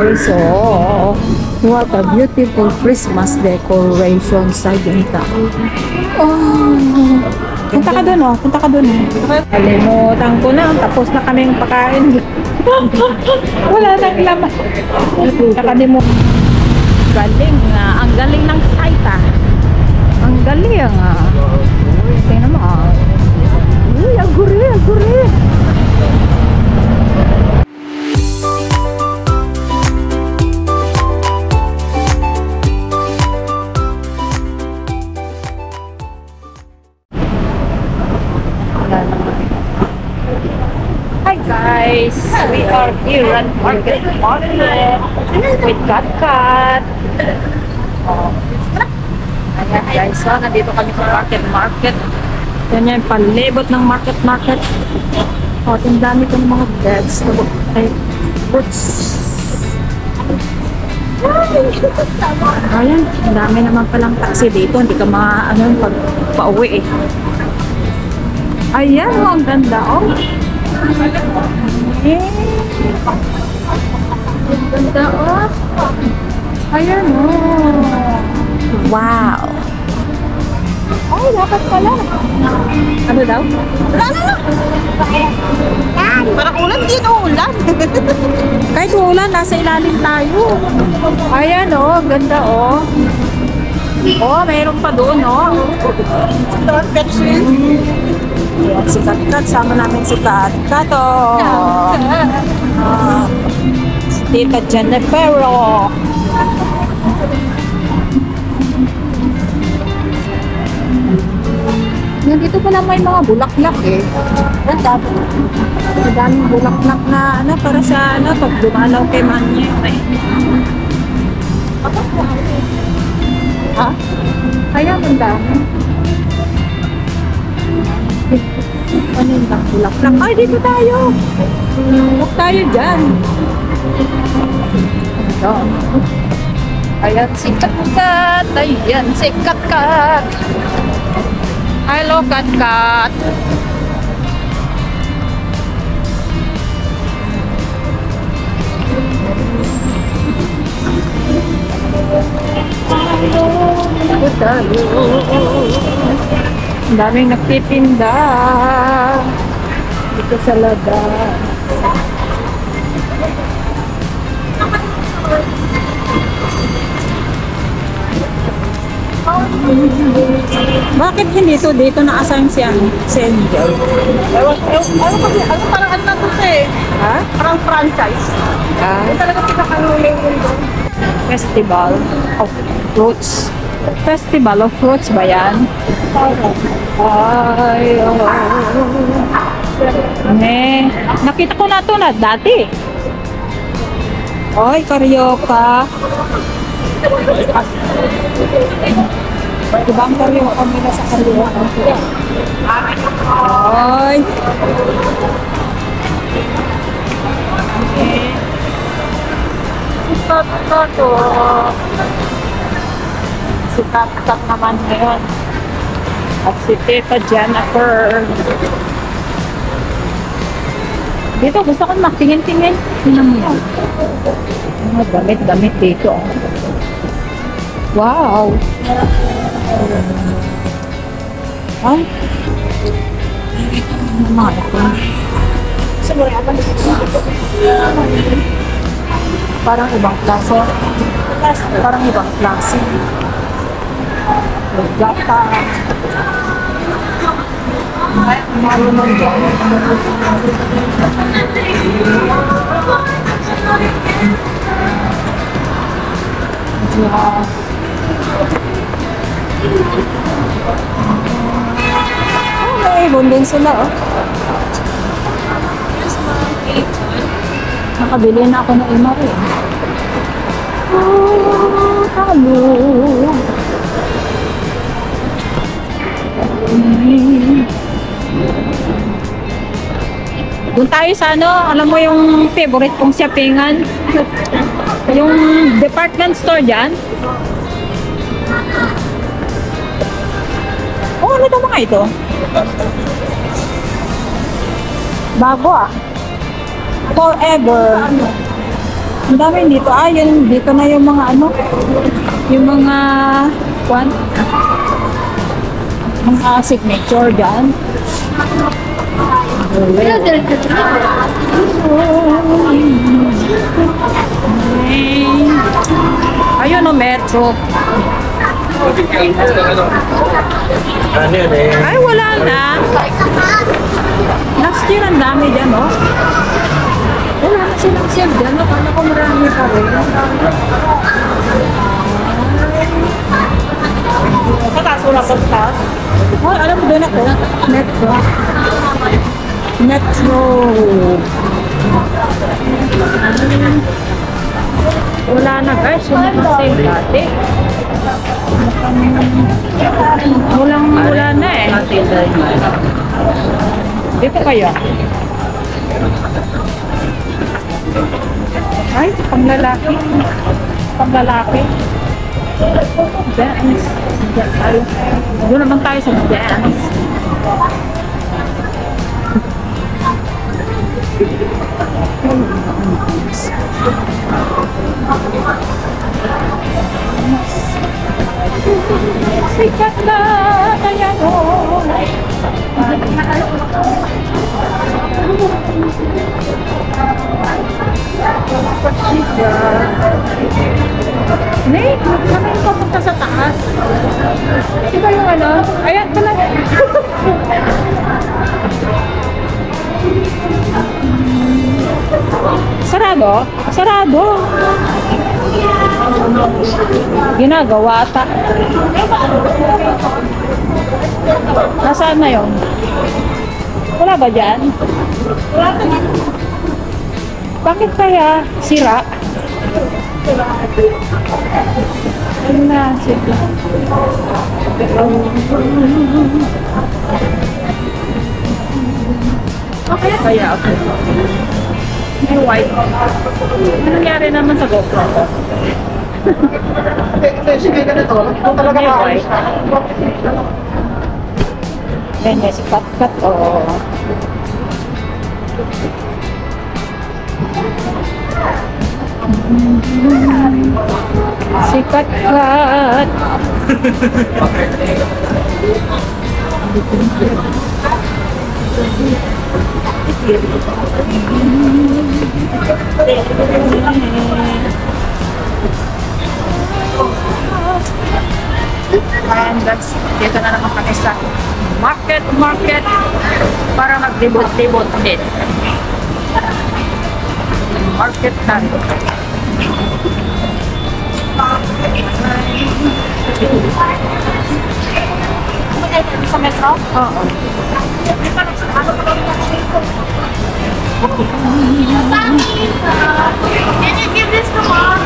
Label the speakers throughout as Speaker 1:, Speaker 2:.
Speaker 1: So, what a beautiful Christmas decoration sa Ginta. Oh, punta ka doon, oh. Punta ka doon. Kalimutan ko na. Tapos na kaming pakain. Wala nang laman. Nakalimutan. Galing nga. Ang galing ng site, ah. Ang galing, ah. Tingnan mo, ah. Uy, aguri, aguri. Hi guys, we are here at Market with Kat. Ayan guys, so nandito kami sa Market. Yan yan, palibot ng Market. O, ang dami ko ng mga beds, ay, fruits. Ayan, ang dami naman palang taxi dito, hindi ka pag pauwi eh. Ayan, oh, ang ganda, oh. Ang ganda, oh. Ayan, oh. Wow. Ay, dapat pala. Ano daw? Wala na. Yan, parang ulan din, ulan. Kahit ulan, nasa ilalim tayo. Ayan, oh, ang ganda, oh. Oh, mayroon pa doon, oh. Doon, Pepsi. Ayan, si Kat. Sama namin si Kat, oh. Si Tita Jennifer, oh. Dito pala may mga bulaklak eh. Ganda. Madaming bulaklak na para sa pag dumalaw kay Manye. Ha? Kaya ang dami. Ano yung bulaklak? Ay, dito tayo. Huwag tayo dyan. Ito. Ayan si Kat. Ayan si Kat. Hello, Kat. Ang daming nagtitinda dito sa Ladan. Bakit hindi to dito na-assign si Angel?
Speaker 2: Parang ano na to eh?
Speaker 1: Ha?
Speaker 2: Parang franchise. Hindi talaga pinakanuling yun doon.
Speaker 1: Festival of Fruits. Festival of Fruits ba yan? Ay, nakita ko na to na dati. Oy, Carioca. Diba ang Carioca nila sa Carioca? Oy. Si Kat naman ngayon. At si Tita Jennifer. Dito, gusto ko matingin-tingin. Tingnan mo yan. Mga gamit-gamit dito. Wow! Ay! Mga ako. Parang ibang klase. Parang ibang klase. Gata. Marunong dyan. May ibon din sila, oh. Nakabili na ako ng ima rin. Oh, halo. Doon tayo sa alam mo yung favorite kong shoppingan? Yung department store dyan. Oh, ano ito mga ito? Bago ah. Forever. Ang dami dito. Ah, yun, dito na yung mga ano, yung mga, kwan, mga signature dyan. Ayun o, metro.
Speaker 2: Ano yun eh?
Speaker 1: Ay, wala na. Last year, ang dami dyan, oh. Wala na silang sale dyan. Akala ko marami pa rin.
Speaker 2: Mataas mo na pagtaas?
Speaker 1: Oh, alam mo doon ako. Metro. Metro. Wala na guys. Yung mga sale dati. Wala na eh. Dito kaya. Ay, panglalaki. Panglalaki. Dance. Doon naman tayo sa dance. Sikat na kaya doon. Nate, kami yung papunta sa taas. Diba yung ano? Ayan, pala. Sarado? Sarado. Ginagawa ata. Nasaan na yun? Wala ba dyan? Bakit kaya sira? Ano na, sige. Okay, kaya okay. May white. Ano nangyari naman sa GoPro?
Speaker 2: Sige, ganito. Kung talaga
Speaker 1: May
Speaker 2: maayos.
Speaker 1: white. Yan, si cut-cut, oh. Si cut-cut. And that's, dito na naman kami sa market para mag-debut din. Market tayo. Sa metro? Oo.
Speaker 3: Can you give this to mom?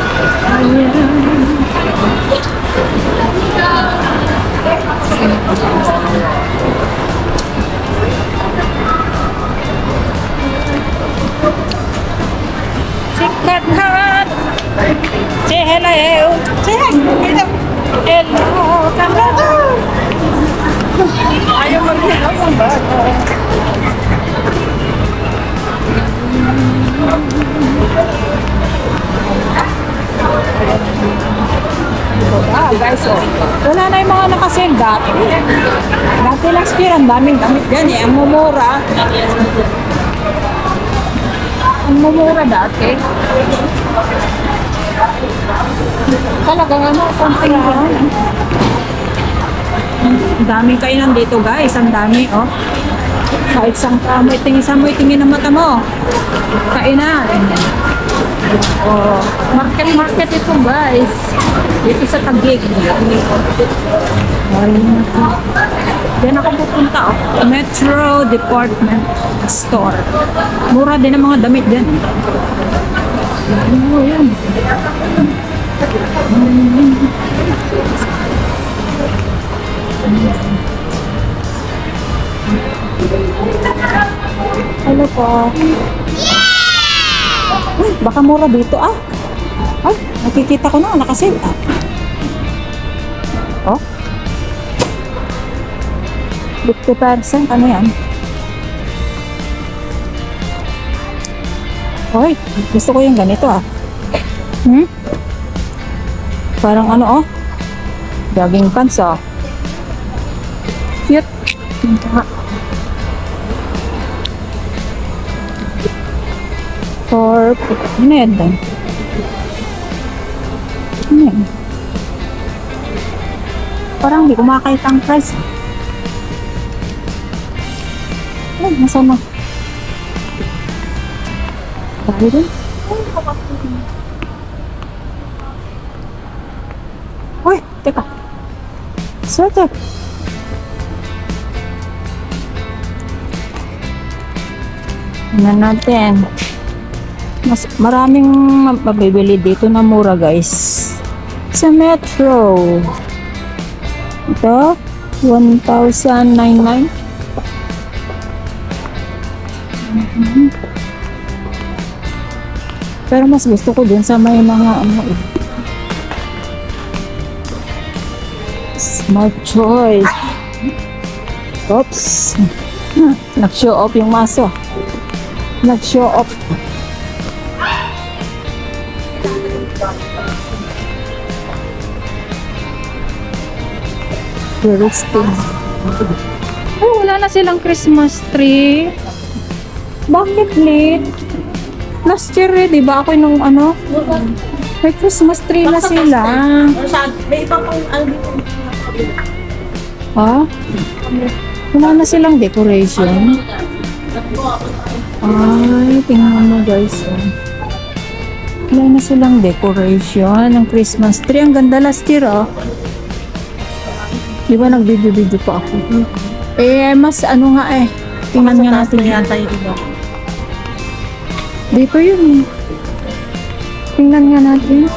Speaker 1: Sikat kat. Say hello. Say hello. Hello. Hello. Ayaw mag-hello ng bata. Ah, guys, oh. Wala na yung mga nakasale dati. Dati last year, ang daming damit dyan eh. Ang mumura. Ang mumura dati. Talagang ano, something lang. Ang daming kainan dito guys. Ang dami, oh. Kahit isang kamoy, tingin ang mata mo. Kainan. Oh, market ito guys. Dito sa Taguig. Diyan ako pupunta, oh. Metro Department Store. Mura din ang mga damit dyan. Oh, yan. Hello po. Uy, baka mura dito ah. Ay, nakikita ko na, nakasale ah. Oh. 50%, ano yan? Hoy, gusto ko yung ganito ah. Parang ano, oh. Jogging pants, oh. Cute. For, ano yan doon? Ano yan? Parang hindi ko makakita ang price. Ay, nasaan na? Dali din. Uy, teka. Sweater. Tingnan natin. Maraming mabibili dito na mura, guys. Sa Metro. Ito, 1,099. Pero mas gusto ko dun sa may mga ano eh. Smart choice. Oops. Nag-show off yung maso. Nag-show off. Touristing. Ay, wala na silang Christmas tree. Bakit late? Last year eh, di ba ako nung ano? May Christmas tree na sila.
Speaker 2: May iba pang ano dito.
Speaker 1: Ha? Wala na silang decoration. Ay, tingnan mo guys. Oh. Wala na silang decoration ng Christmas tree. Ang ganda last year, oh. Di ba nag-video-video pa ako? Eh, mas ano nga eh. Tingnan nga natin.
Speaker 2: Yata yung iba.
Speaker 1: Dito yun eh. Tingnan nga natin.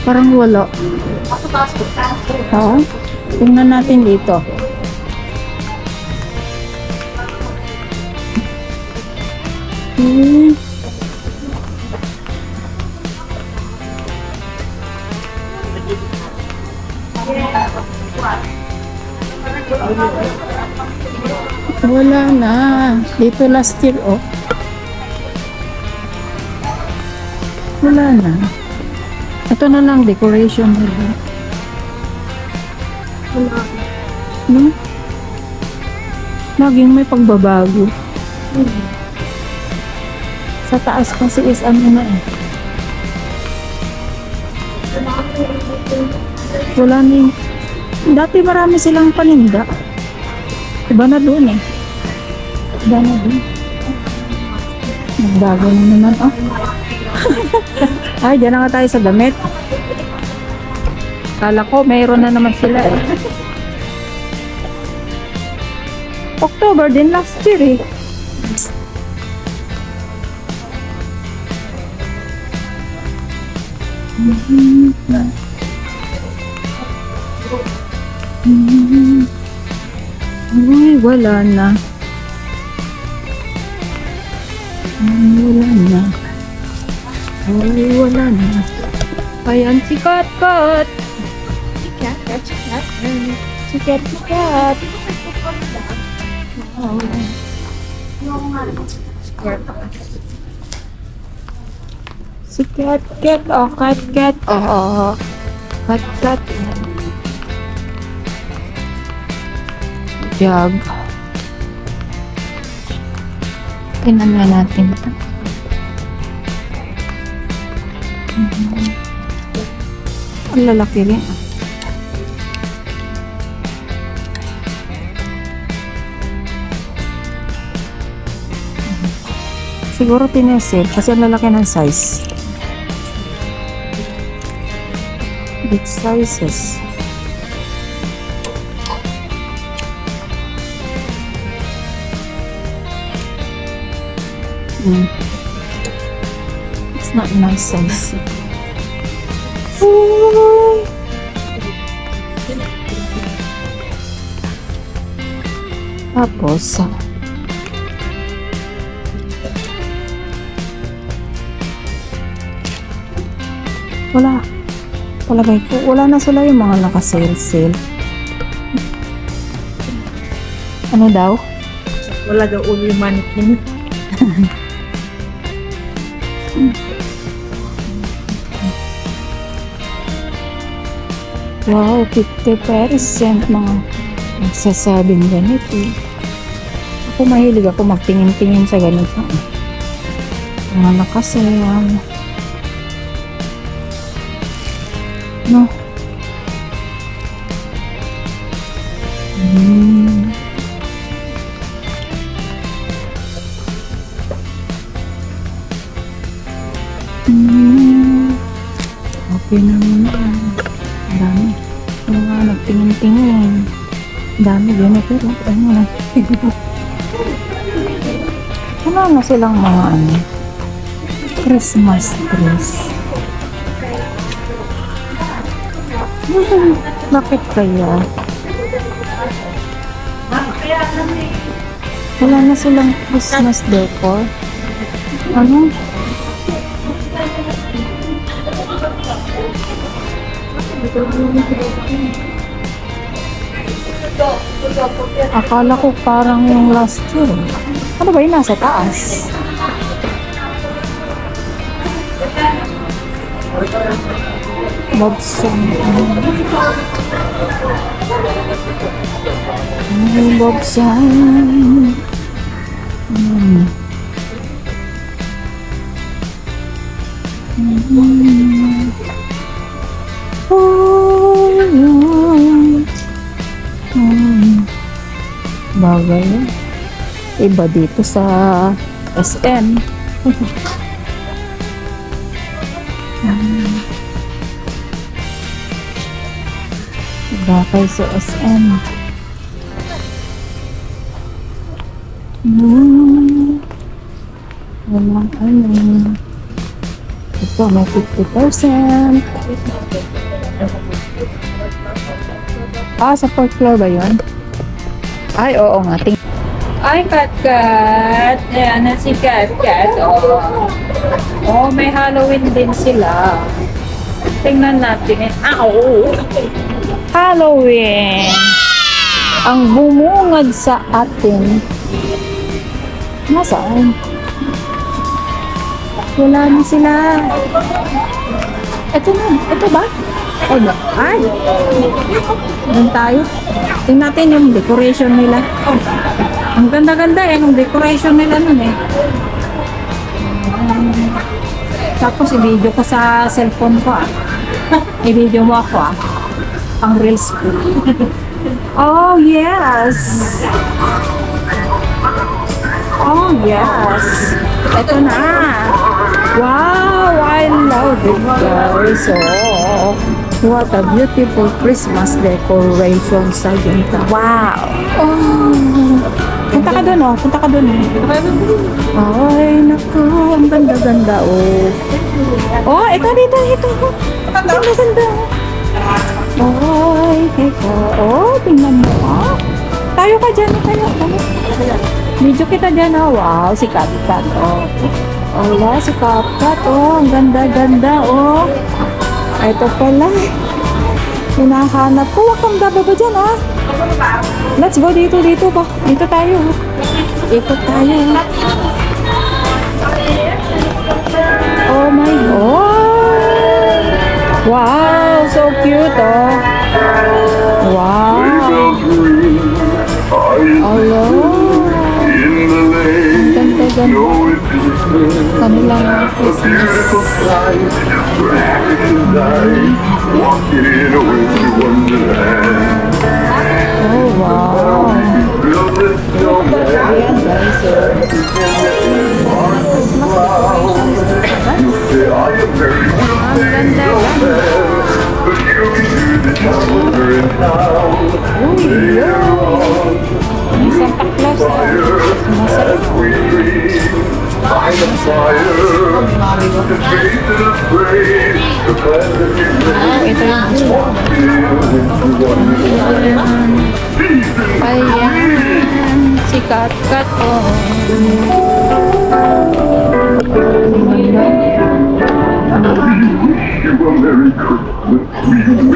Speaker 1: Parang wala. Ha? Tingnan natin dito. Hmm. Wala na. Dito last year, oh. Wala na. Ito na lang, decoration nila.
Speaker 2: Wala.
Speaker 1: Hmm? Laging may pagbabago. Sa taas kasi is ano na eh. Wala na yung... Dati marami silang paninda. Iba na doon eh. Iba na doon. Nagbago na naman, oh. Ay, dyan na nga tayo sa damit. Kala ko, mayroon na naman sila eh. October din last year eh. Ay, wala na. Ay, wala na. Ay, wala na. Ayan, si Kat Kat. Si Kat Kat. Si Kat Kat. Oh. Si Kat Kat. Oh, Kat Kat. Oh, Kat Kat. Jog. Tingnan nga natin ito. Ang lalaki rin. Siguro tinesel kasi ang lalaki ng size. Big sizes. It's not nice size. Uy! Tapos, wala. Palagay ko, wala na sila yung mga naka-sale-sale. Ano daw?
Speaker 2: Wala daw ulo yung mannequin.
Speaker 1: Wow, 50% mga nagsasabing ganito. Ako mahilig ako magtingin-tingin sa ganito. Mga nakasayang. No. Okay naman. Ang dami. Mga nagtingin-tingin. Ang dami din. Pero ano na. Wala na silang mga ano. Christmas trees. Bakit kaya? Wala na silang Christmas decor. Ano? Akala ko parang yung last year. Ano ba yun? Nasa taas. Bobson. Bobson. Bagay yun. Iba dito sa SM. Iba kayo sa SM. Walang ano. Ito may 50%. Sa 4th floor ba yun? Ay, oo nga. Ay, Kat-Kat. Ayan na si Kat-Kat. Oh, may Halloween din sila. Tingnan natin. Oo. Halloween. Ang bumungad sa atin. Nasaan? Wala na sila. Ito na. Ito ba? O ba? Ay! Doon tayo. Tingnan natin yung decoration nila. Ang ganda-ganda eh. Yung decoration nila nun eh. Tapos i-video ko sa cellphone ko ah. I-video mo ako ah. Ang reels ko. Oh yes! Oh yes! Ito na! Wow! I love it guys! Oh, what a beautiful Christmas decoration sa ginta. Wow! Oh! Punta ka dun oh! Punta ka dun oh! Ay naku! Ang ganda-ganda oh! Oh! Ito dito! Ito! Ganda-ganda! Ay! Teka! Oh! Tingnan mo ah! Tayo ka dyan! Tayo! Video kita dyan oh! Wow! Si Kat-Kat oh! Ala, si Kat-Kat, oh, ang ganda-ganda, oh. Ito pala. Hinahanap ko. Huwag kang bababa dyan, ah. Let's go dito ba? Dito tayo. Ikot tayo. Oh my God. Wow, so cute, oh. Wow. Hello. Ganda-ganda. Kanilang Christmas. Oh, wow. Ayan, guys. Ang ganda-ganda. Ang Santa Claus masarap. Ito yung ayan, si Kat-Kat oh.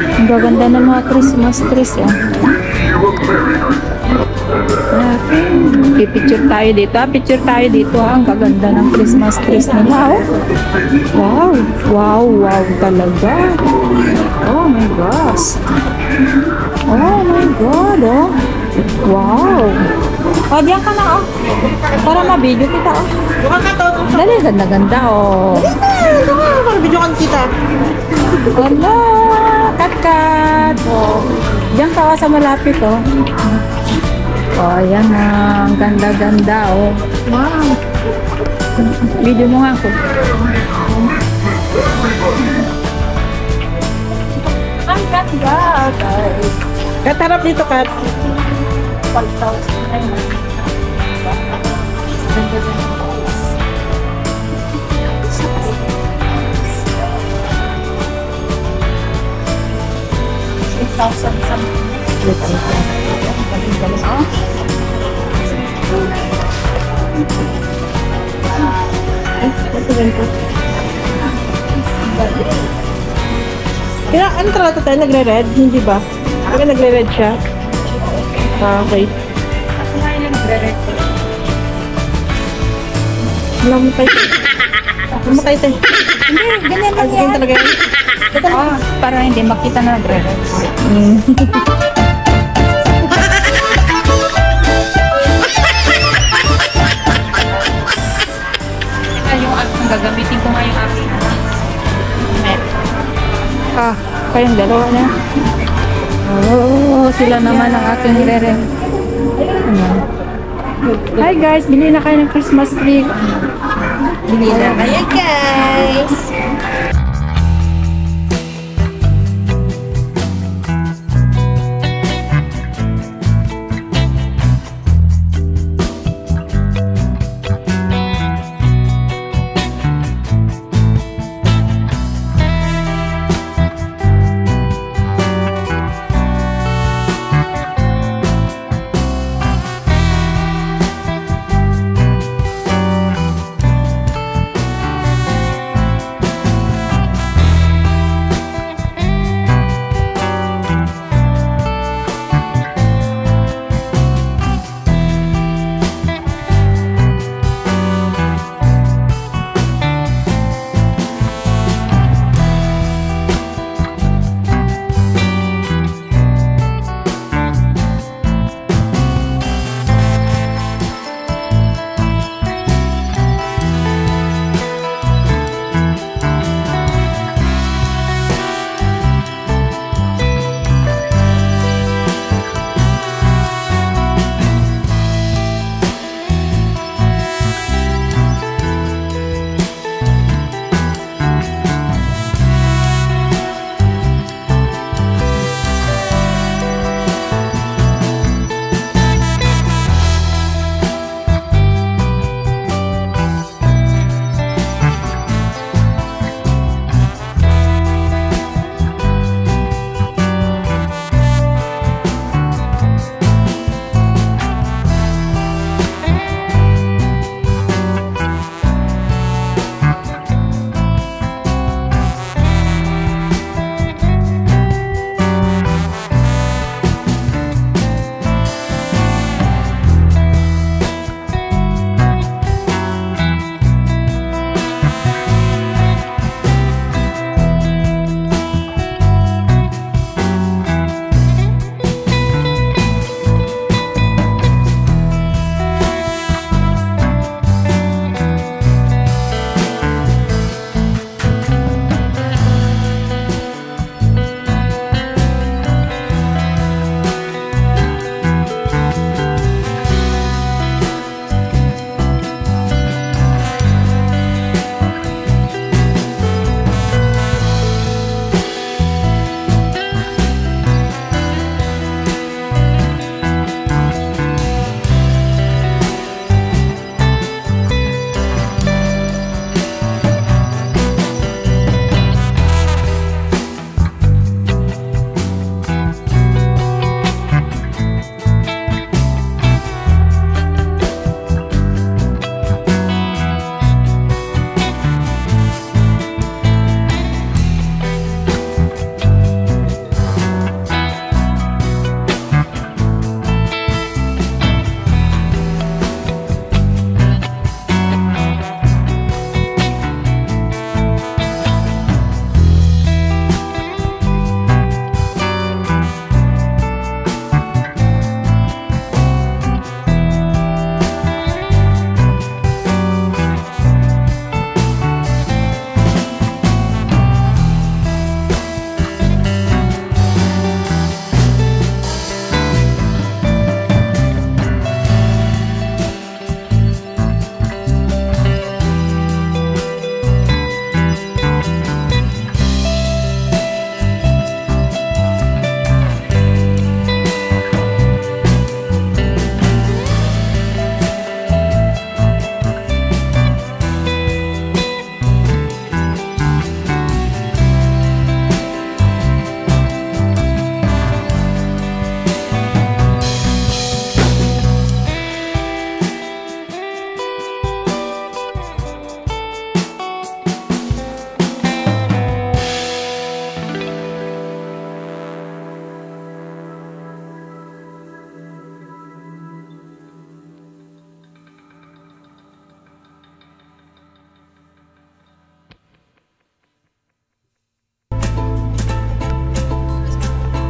Speaker 1: Ang gaganda ng mga Christmas trees yan. Pipicture tayo dito. Picture tayo dito. Ang kaganda ng Christmas trees nila. Oh. Wow. Wow. Wow talaga. Oh my gosh. Oh my God. Oh. Wow. Oh, diyan ka na. Oh. Para ma-video kita. Oh.
Speaker 2: Bukan ka to.
Speaker 1: Dali, ganda-ganda. Oh.
Speaker 2: Ito nga, para video kan kita.
Speaker 1: Hello. Kat-kat. Oh. Diyan ka sa malapit. Oh. Oh, ayan na. Ang ganda-ganda, oh. Wow. Video mo nga ako. Ang ganda, guys.
Speaker 2: Kat, harap dito, Kat. Kaya, ano talaga tayo? Nagre-red? Hindi ba? Kaya nagre-red siya? Ah, okay. Wala mo kayo. Wala mo kayo tayo.
Speaker 1: Hindi, ganyan lang
Speaker 2: Ganyan
Speaker 1: yan.
Speaker 2: talaga yan.
Speaker 1: Oh, para hindi makita na nagre-red. Yung gagamitin ko nga yung aking net. Ah, kayong dalawa na. Oh, sila naman ang aking nire-rent. Hi guys, bili na kayo ng Christmas tree.
Speaker 2: Bili na kayo, guys.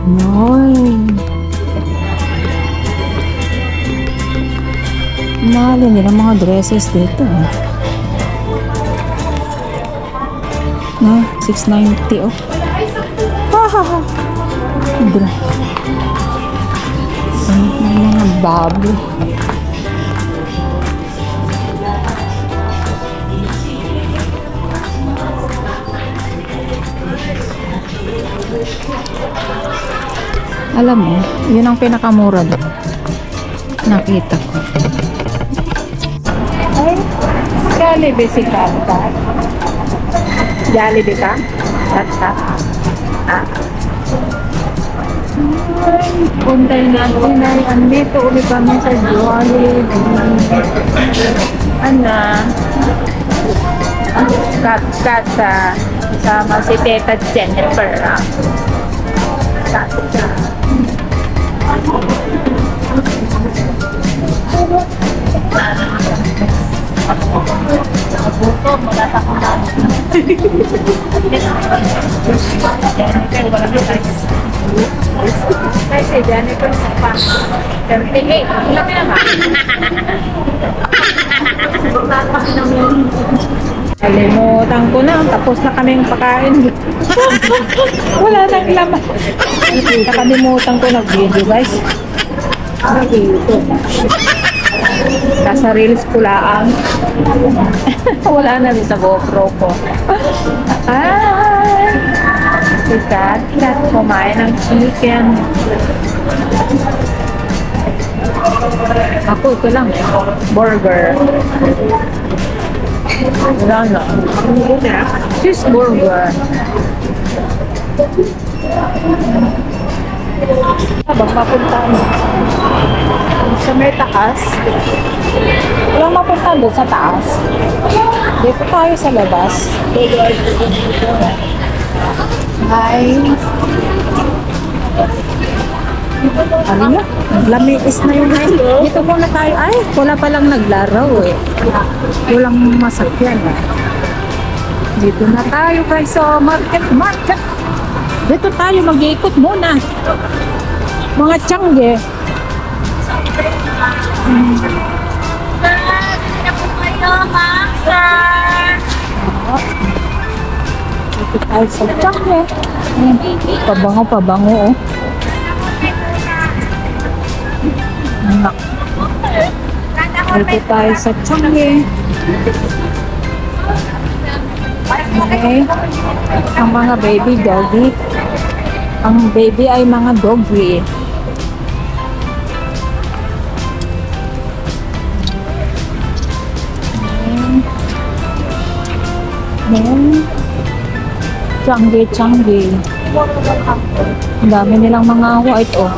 Speaker 1: Ay. Mahal din ang mga dresses dito. No, 690 oh. Hahaha. Mga baboy. Alam mo, yun ang pinakamura doon. Nakita ko. Ay, Jollibee si Tata. Jollibee ka? Tata. Ah. Ay, puntay natin ay andito ulit kami sa Jollibee. Ana. Kata. Sama si Teta Jennifer. Kata. Buto mula sa kumain. Kasi Jennifer sa pa. 38. Laki naman. Kalimutan ko na. Tapos na kaming pakain. Wala nang laman. Nakalimutan ko nag-video guys. Nasa reels ko lang. Wala na rin sa GoPro ko. Ay! Sikat kumain ng chicken. Ako ito lang. Burger. Wala na. Cheeseburger. Habang mapuntaan sa may taas. Walang mapuntaan doon sa taas. Dito tayo sa labas. Hi. Ano na? Lamiis na yung ngayon. Dito muna tayo. Ay, wala palang naglaraw eh. Walang masakyan eh. Dito na tayo guys sa market. Dito tayo mag-iikot muna. Mga tiyangge.
Speaker 3: Sir, na po kayo, ma'am, sir.
Speaker 1: Dito tayo sa tiyangge. Pabango oh. Dito tayo sa tiyangge. Okay. Ang mga baby doggy. Ang baby ay mga doggy. Tiyangge. Ang dami nilang mga white oh.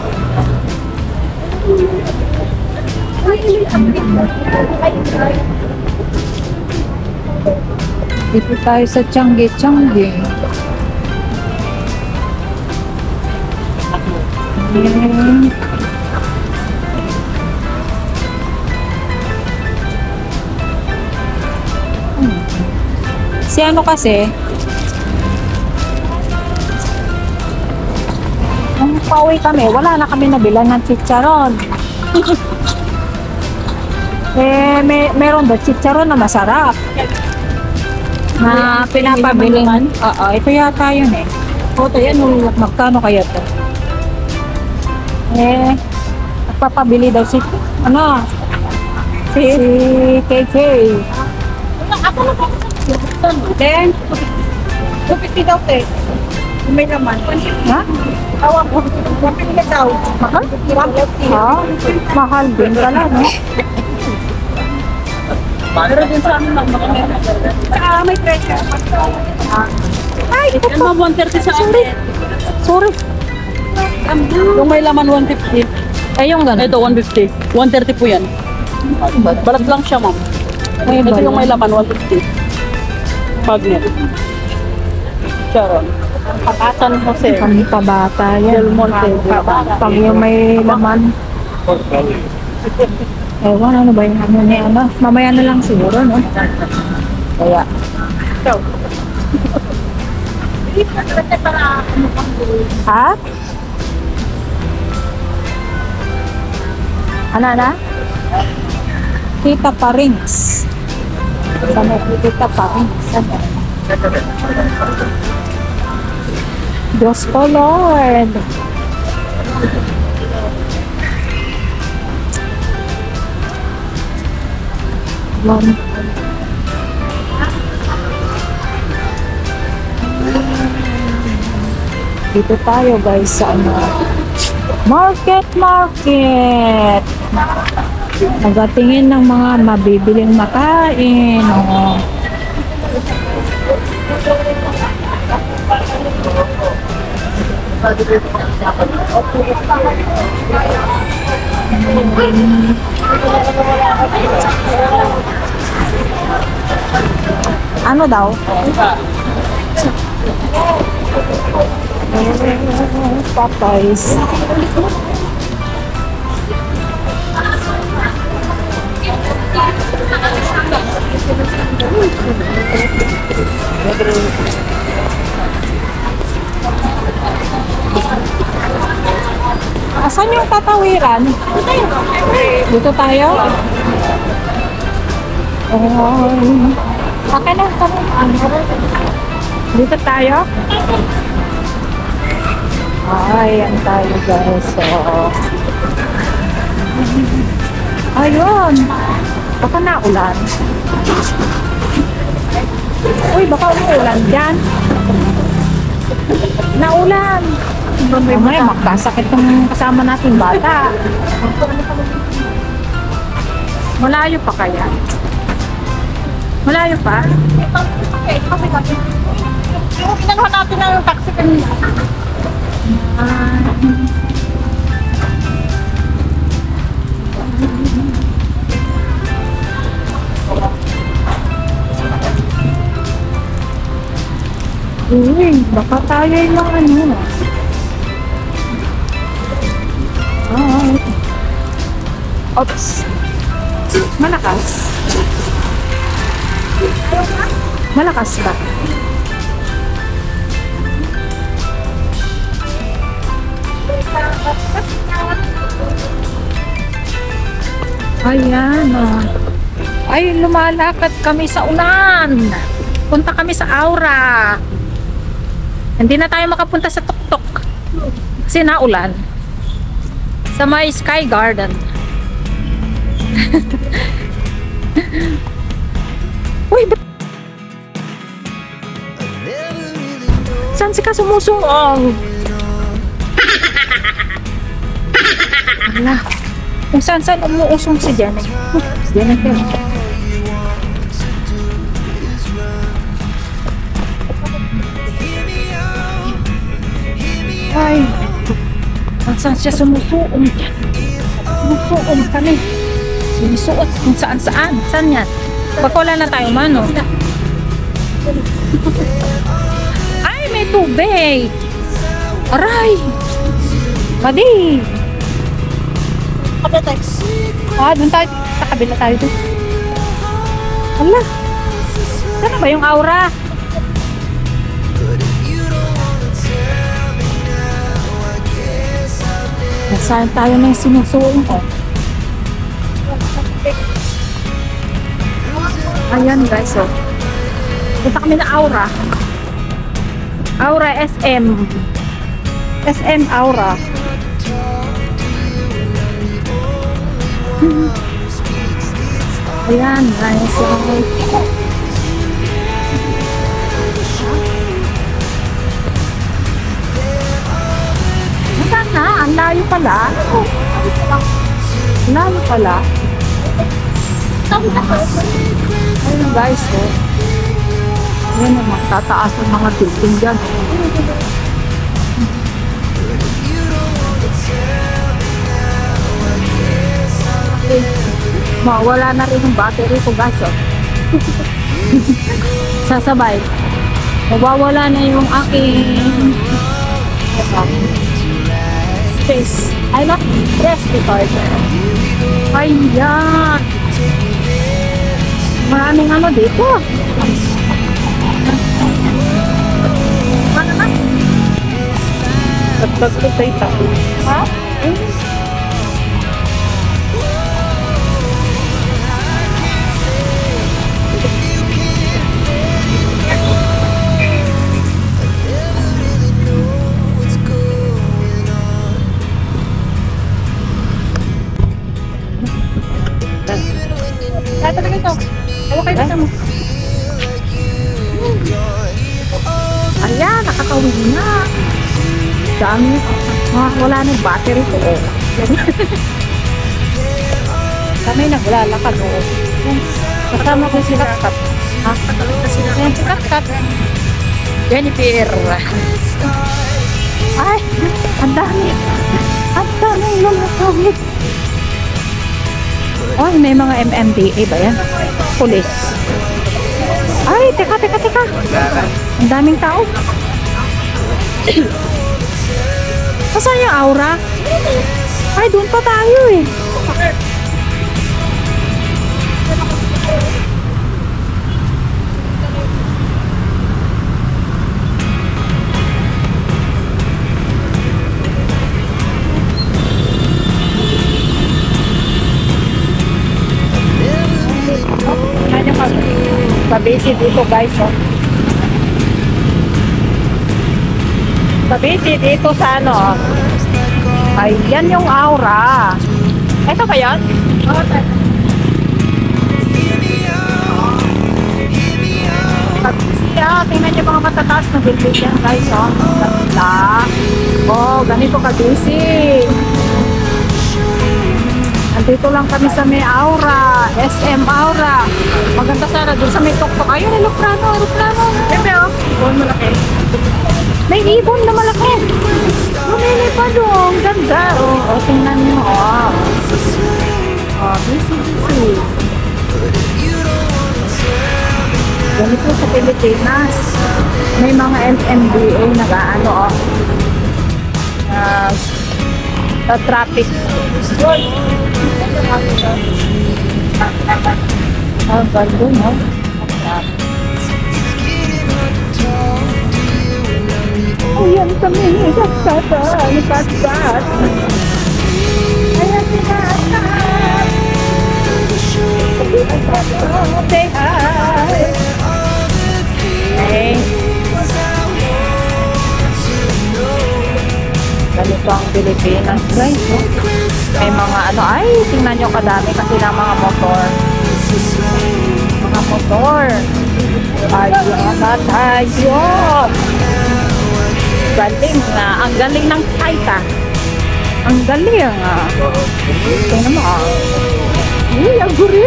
Speaker 1: Dito tayo sa Tiyangge. Si ano kasi, nung pauwi kami, wala na kami nabilan ng chicharon. Meron ba chicharon na masarap? Na pinapabiling. Oo, ito yata yun eh. Ito yan, magkano kaya to? Nagpapabili daw si, si KK.
Speaker 3: Ako na po.
Speaker 2: Then, 250 daw te. May naman.
Speaker 1: Ha?
Speaker 2: Tawag ko. 150 daw.
Speaker 1: Mahal?
Speaker 2: 150.
Speaker 1: Mahal din pala, no?
Speaker 2: Pero din sa amin may treasure.
Speaker 1: Ay, ito
Speaker 2: Yan
Speaker 1: pa.
Speaker 2: mga 130 sa amin.
Speaker 1: Sorry.
Speaker 2: Yung may laman 150.
Speaker 1: Eh, yung gano'n.
Speaker 2: Ito 150. 130 po yan. Balat lang siya, ma'am.
Speaker 1: Ay,
Speaker 2: Ito yung may
Speaker 1: bala.
Speaker 2: laman 150. Pagnet. Sharon. Patasan Jose.
Speaker 1: Kami pabata yan.
Speaker 2: Del Monte.
Speaker 1: Pag yung may laman. Ewan, ano ba yung ano ni ano? Mamaya na lang siguro, no? Kaya.
Speaker 2: Ikaw.
Speaker 1: Ha? Ano na? Tita Parings. Sa may Tita Parings. Ano? Diyos ko, Lord. Lord. Dito tayo guys sa ano, market. Nagatingin ng mga mabibiling makain. Oh. Ano daw? Popeyes. Asan yung tatawiran? Dito tayo? Okay na kami. Dito tayo? Ayan tayo guys. So, ayun. Baka naulan. Uy, baka umuulan dyan. Naulan. Mamaya magkasakit ng kasama natin bata. Malayo pa kaya? Malayo pa?
Speaker 3: Yung inanuhan natin ng taxi kanina.
Speaker 1: Uy, baka tayo yung ano. Oops. Malakas. Malakas ba? Ayan, oh. Ay, lumalakad kami sa ulan. Punta kami sa Aura. Hindi na tayo makapunta sa tuktok kasi naulan. Sa may Sky Garden. Uy, saan si ka sumusungong? Ala, kung saan umuusong si Janet. Janet yun. Ay, saan siya sumusuong dyan? Sumusuong kami. Sinusuot kung saan. Saan yan? Baka wala na tayo mano. Ay, may tubig. Aray. Padi. Doon tayo. Sa kabila tayo doon. Hala. Saan ba yung Aura? Saan tayo na yung sinusuong ko? Ayan guys, oh. Punta kami na Aura. Aura SM. SM Aura. Ayan guys, oh. Na, ang layo pala. Layo pala. Ayun guys, oh. Ayan naman, tataas ang mga building dyan. Mawala na rin yung battery ko guys, oh. Sasabay. Mawawala na yung aking space. Ano? Rest recorder. Ayan. Maraming ano dito. Ano na?
Speaker 2: Tagtag ko tayo.
Speaker 1: Ha? Ayan, nakakawin na. Dami. Wala na yung battery ko. Oh. Kami naglalakad. Oh. Kasama ko si Katkat. Ha? Ayan si Katkat. Jennifer. Ay, ang dami. Ang dami lumakawin. Oh, may mga MMDA ba yan? Police. Ay, teka. Ang daming tao. Saan yung aura? Ay, doon pa tayo eh. Pabisi dito guys, oh. Pabisi dito sa ano. Ayan yung aura. Ito ba yan? Pabisi, tingnan niyo mga matataas na building yan guys, oh. Ganda. Oh, ganito kabisi. Andito lang kami sa may Aura, SM Aura. Maganda sana doon sa may tuktok. Ayun, aeroplano. Siyempre, oh. Ibon malaki. May ibon na malaki. Lumili pa doon. Ganda. Oh, tingnan nyo. Oh, busy. Ganito sa Pilipinas. May mga MMDA nag-ano, oh. Sa traffic. Ang ganda, no? Ayan kami, nagkakata. Ayan sila, say hi. Hey. Ganito ang Pilipinas, guys, no? May mga ano, ay, tingnan nyo kadami kasi ng mga motor. Ayun na tayo. Galing na. Ang galing ng site, ah. Ang galing, ah. Tingnan mo, ah. Uy, ang guri.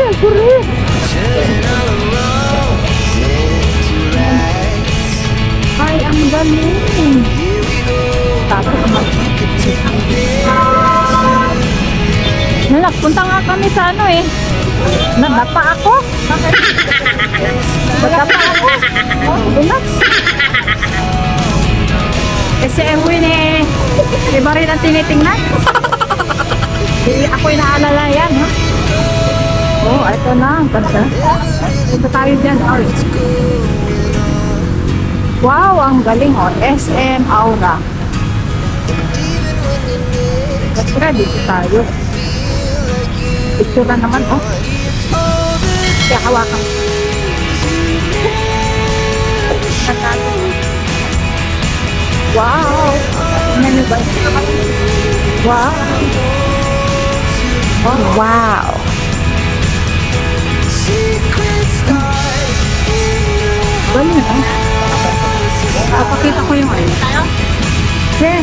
Speaker 1: Ay, ang galing. Tapos, nagpunta nga kami sa ano eh. Nadapa ako. Nadapa ako. Unas. Kasi Erwin eh. Iba rin ang tinitingnan. Ako'y naalala yan. Ha? Oh, ito na. Ang ganda. Ito tayo dyan. Oh. Wow, ang galing. Oh. SM Aura. Tara, dito tayo. Picture na naman, oh. Kaya hawakan. Wow! Tingnan nyo ba? Wow! Oh, wow! Galing, oh. Papakita ko yung ano. Okay.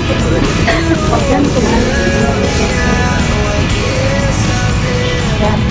Speaker 1: Yan.